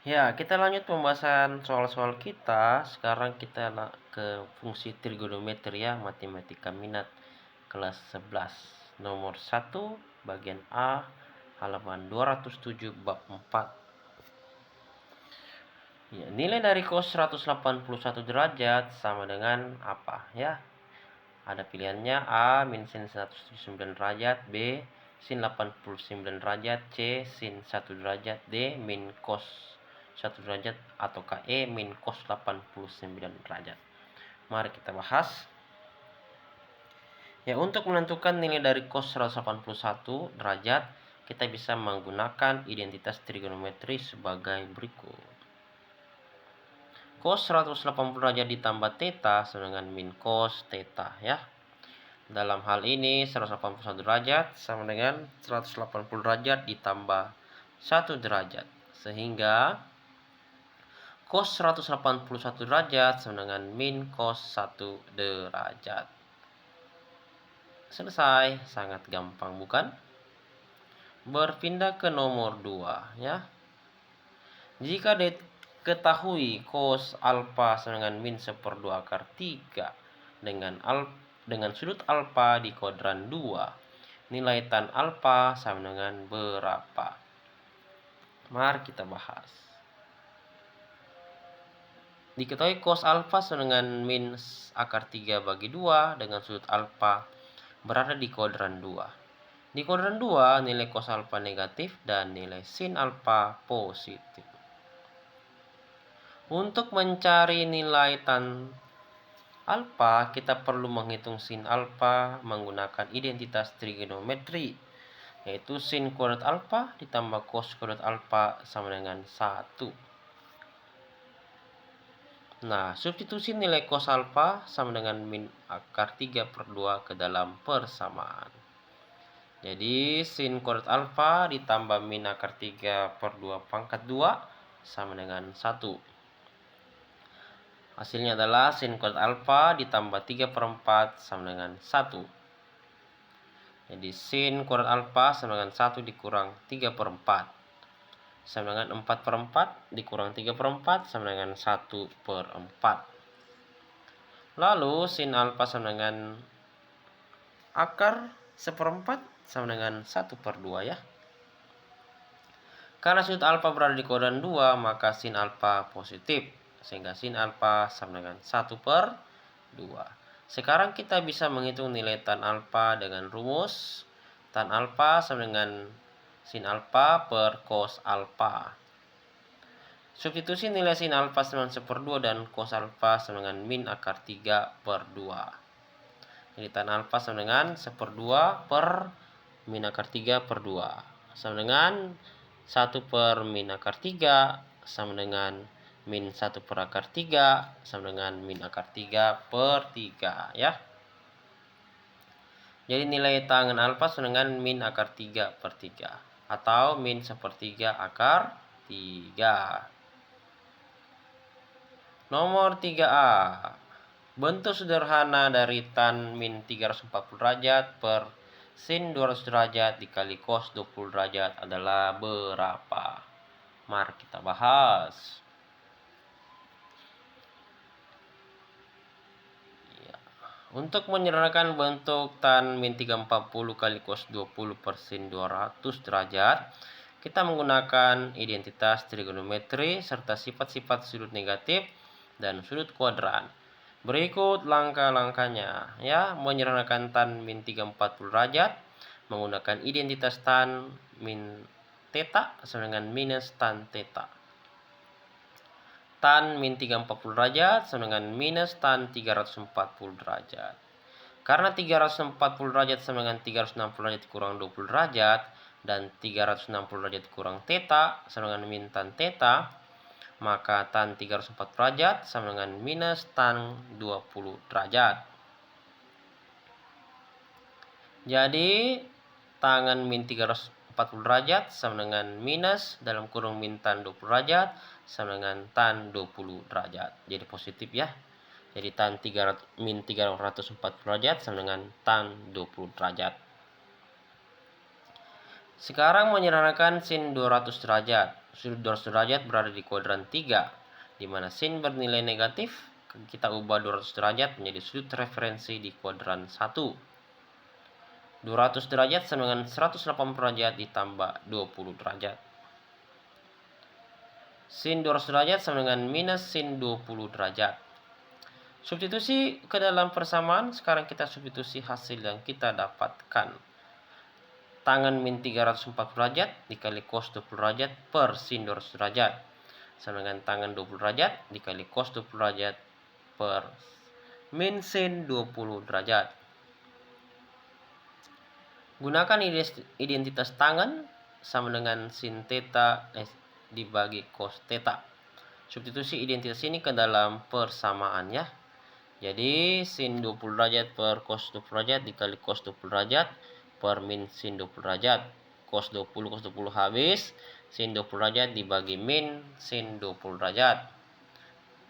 Ya, kita lanjut pembahasan soal-soal kita. Sekarang kita ke fungsi trigonometri ya, matematika minat kelas 11. Nomor 1, bagian A, halaman 207 bab 4. Ya, nilai dari cos 181 derajat sama dengan apa ya? Ada pilihannya A min sin 179 derajat, B sin 89 derajat, C sin 1 derajat, D min cos 1 derajat, atau E min cos 89 derajat. Mari kita bahas. Ya, untuk menentukan nilai dari cos 181 derajat, kita bisa menggunakan identitas trigonometri sebagai berikut. Cos 180 derajat ditambah theta sama dengan min cos theta ya. Dalam hal ini 181 derajat sama dengan 180 derajat ditambah 1 derajat. Sehingga cos 181 derajat sama dengan min cos 1 derajat. Selesai, sangat gampang bukan? Berpindah ke nomor 2 ya. Jika diketahui cos alfa sama dengan min 1/2 akar 3 dengan sudut alfa di kuadran 2, nilai tan alfa sama dengan berapa? Mari kita bahas. Diketahui cos alfa sama dengan min akar 3 bagi 2 dengan sudut alfa berada di kuadran 2. Di kuadran 2, nilai cos alfa negatif dan nilai sin alfa positif. Untuk mencari nilai tan alfa, kita perlu menghitung sin alfa menggunakan identitas trigonometri, yaitu sin kuadrat alfa ditambah cos kuadrat alfa sama dengan 1. Nah, substitusi nilai cos alfa sama dengan min akar 3/2 ke dalam persamaan. Jadi, sin kuadrat alfa ditambah min akar 3/2 pangkat 2 sama dengan 1. Hasilnya adalah sin kuadrat alfa ditambah 3/4 sama dengan 1. Jadi, sin kuadrat alfa sama dengan 1 dikurang 3/4. Sama dengan 4/4 dikurang 3/4 sama dengan 1/4. Lalu sin alfa sama dengan akar 1/4 sama dengan 1/2 ya. Karena sudut alfa berada di kuadran 2, maka sin alfa positif. Sehingga sin alfa sama dengan 1/2. Sekarang kita bisa menghitung nilai tan alfa dengan rumus tan alfa sama dengan sin alfa per cos alfa. Substitusi nilai sin alfa sama dengan 1/2 dan cos alfa sama dengan min akar 3/2. Jadi tan alfa sama dengan 1/2 per min akar 3/2. Sama dengan 1 per min akar 3 sama dengan min 1 per akar 3 sama dengan min akar 3/3 ya. Jadi nilai tangen alfa sama dengan min akar 3/3 atau min 1/3 akar 3. Nomor 3A. Bentuk sederhana dari tan min 340 derajat per sin 200 derajat dikali cos 20 derajat adalah berapa? Mari kita bahas. Ya. Untuk menyederhanakan bentuk tan min 340 kali cos 20 per sin 200 derajat, kita menggunakan identitas trigonometri serta sifat-sifat sudut negatif dan sudut kuadran. Berikut langkah-langkahnya ya. Menyederhanakan tan min 340 derajat menggunakan identitas tan min theta sama dengan minus tan theta. Tan min 340 derajat sama dengan minus tan 340 derajat. Karena 340 derajat sama dengan 360 derajat kurang 20 derajat dan 360 derajat kurang theta sama dengan min tan theta, maka tan 340 derajat sama dengan minus tan 20 derajat. Jadi, tangan min 340 derajat sama dengan minus dalam kurung min tan 20 derajat sama dengan tan 20 derajat. Jadi positif ya. Jadi tan min 340 derajat sama dengan tan 20 derajat. Sekarang menyederhanakan sin 200 derajat. sudut 200 derajat berada di kuadran 3, di mana sin bernilai negatif. Kita ubah 200 derajat menjadi sudut referensi di kuadran 1. 200 derajat sama dengan 180 derajat ditambah 20 derajat. Sin 200 derajat sama dengan minus sin 20 derajat. Substitusi ke dalam persamaan, sekarang kita substitusi hasil yang kita dapatkan. Tangan min 340 derajat dikali cos 20 derajat per sin 200 derajat sama dengan tangan 20 derajat dikali cos 20 derajat per min sin 20 derajat. Gunakan identitas tangan sama dengan sin theta dibagi cos theta. Substitusi identitas ini ke dalam persamaan ya. Jadi sin 20 derajat per cos 20 derajat dikali cos 20 derajat per min sin 20 derajat. Cos 20 habis, sin 20 derajat dibagi min sin 20 derajat.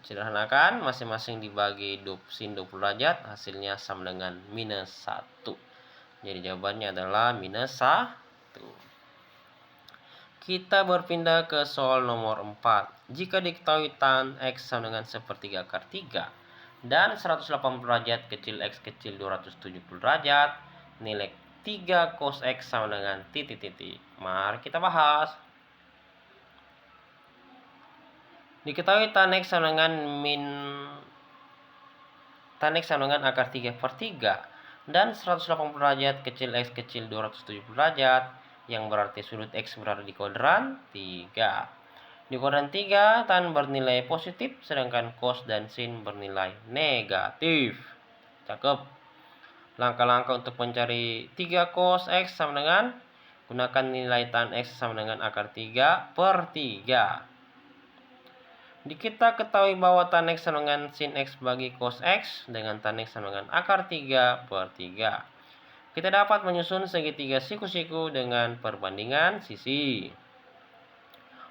Sederhanakan, masing-masing dibagi sin 20 derajat, hasilnya sama dengan minus 1. Jadi jawabannya adalah minus 1. Kita berpindah ke soal nomor 4. Jika diketahui tan X sama dengan sepertiga akar 3 dan 180 derajat kecil X kecil 270 derajat, nilai 3 cos X sama dengan titik-titik. Mari kita bahas. Diketahui tan X sama dengan akar 3 per 3 dan 180 derajat kecil X kecil 270 derajat, yang berarti sudut X berada di kuadran 3. Di kuadran 3 tan bernilai positif sedangkan cos dan sin bernilai negatif. Cakep. Langkah-langkah untuk mencari 3 cos X sama dengan gunakan nilai tan X sama dengan akar 3 per 3. Kita ketahui bahwa tan X sama dengan sin X bagi cos X dengan tan X sama dengan akar 3 per 3. Kita dapat menyusun segitiga siku-siku dengan perbandingan sisi.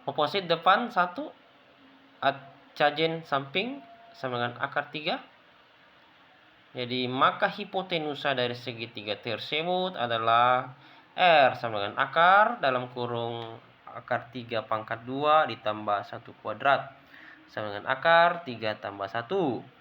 Oposit depan 1, adjajen samping sama dengan akar 3. Jadi maka hipotenusa dari segitiga tersebut adalah R sama dengan akar dalam kurung akar 3 pangkat 2 ditambah 1 kuadrat sama dengan akar 3 tambah 1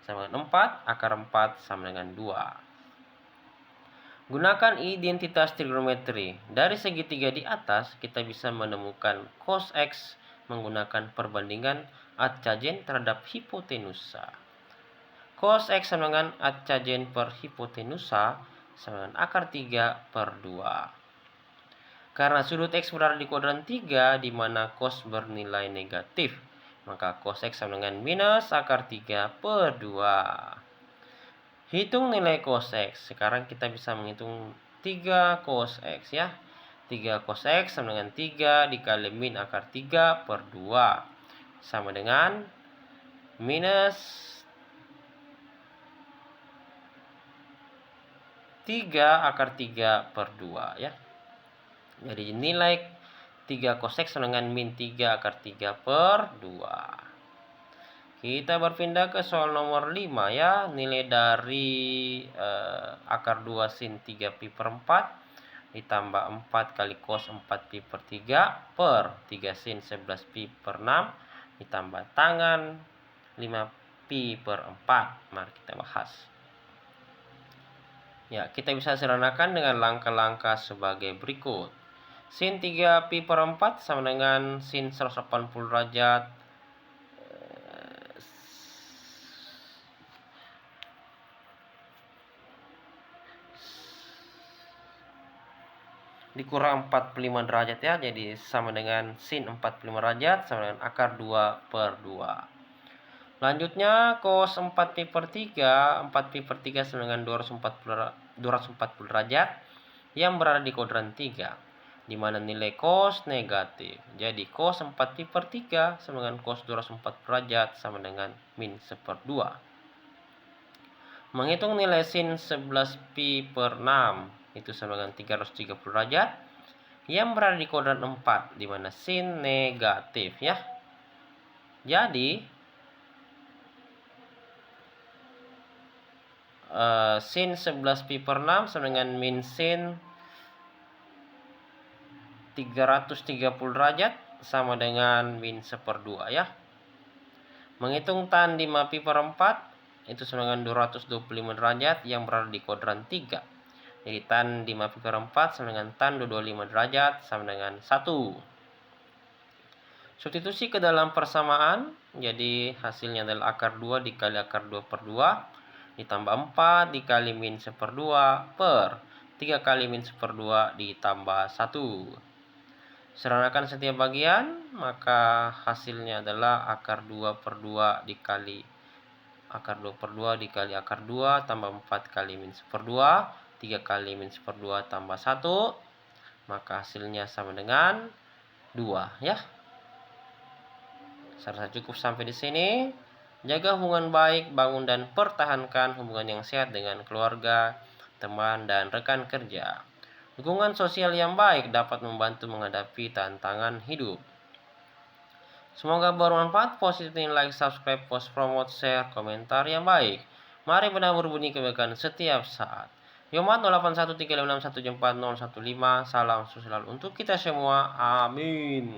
sama dengan 4, akar 4 sama dengan 2. Gunakan identitas trigonometri. Dari segitiga di atas kita bisa menemukan cos X menggunakan perbandingan adjajen terhadap hipotenusa. Cos X sama dengan adjajen per hipotenusa sama dengan akar 3 per 2. Karena sudut X berada di kuadran 3 di mana cos bernilai negatif, maka cos X sama dengan minus akar 3 per 2. Hitung nilai cos X. Sekarang kita bisa menghitung 3 cos X ya. 3 cos X sama dengan 3 dikali min akar 3 per 2 sama dengan minus 3 akar 3 per 2 ya. Jadi nilai 3 cos X sama dengan min 3 akar 3 per 2. Kita berpindah ke soal nomor 5 ya. Nilai dari akar 2 sin 3 pi per 4 ditambah 4 kali cos 4 pi per 3 per 3 sin 11 pi per 6 ditambah tangan 5 pi per 4. Mari kita bahas. Ya, kita bisa sederhanakan dengan langkah-langkah sebagai berikut. Sin 3 pi per 4 sama dengan sin 180 derajat dikurang 45 derajat ya. Jadi sama dengan sin 45 derajat sama dengan akar 2 per 2. Selanjutnya cos 4 pi per 3, 4 pi per 3 sama dengan 240 derajat yang berada di kuadran 3, di mana nilai cos negatif. Jadi cos 4 pi per 3 sama dengan cos 240 derajat sama dengan min 1/2. Menghitung nilai sin 11 pi per 6 itu sama dengan 330 derajat yang berada di kuadran 4, di mana sin negatif ya. Jadi sin 11 pi per 6 sama dengan min sin 330 derajat sama dengan min 1/2 ya. Menghitung tan 5 pi per 4 itu sama dengan 225 derajat yang berada di kuadran 3. Jadi tan 5 pi per 4 sama dengan tan 225 derajat sama dengan 1. Substitusi ke dalam persamaan, jadi hasilnya adalah akar 2 dikali akar 2/2 ditambah 4 dikali min 1/2 per 3 kali min 1/2 ditambah 1. Seranakan setiap bagian, maka hasilnya adalah akar 2/2 dikali akar 2/2 dikali akar 2 tambah 4 kali min 1/2, 3 kali min 1/2 tambah 1, maka hasilnya sama dengan 2 ya. Saya rasa cukup sampai di sini. Jaga hubungan baik, bangun dan pertahankan hubungan yang sehat dengan keluarga, teman, dan rekan kerja. Dukungan sosial yang baik dapat membantu menghadapi tantangan hidup. Semoga bermanfaat. Positif, like, subscribe, post, promote, share, komentar yang baik. Mari benar berbunyi kebaikan setiap saat. Yomat 081356140115. Salam sosial untuk kita semua. Amin.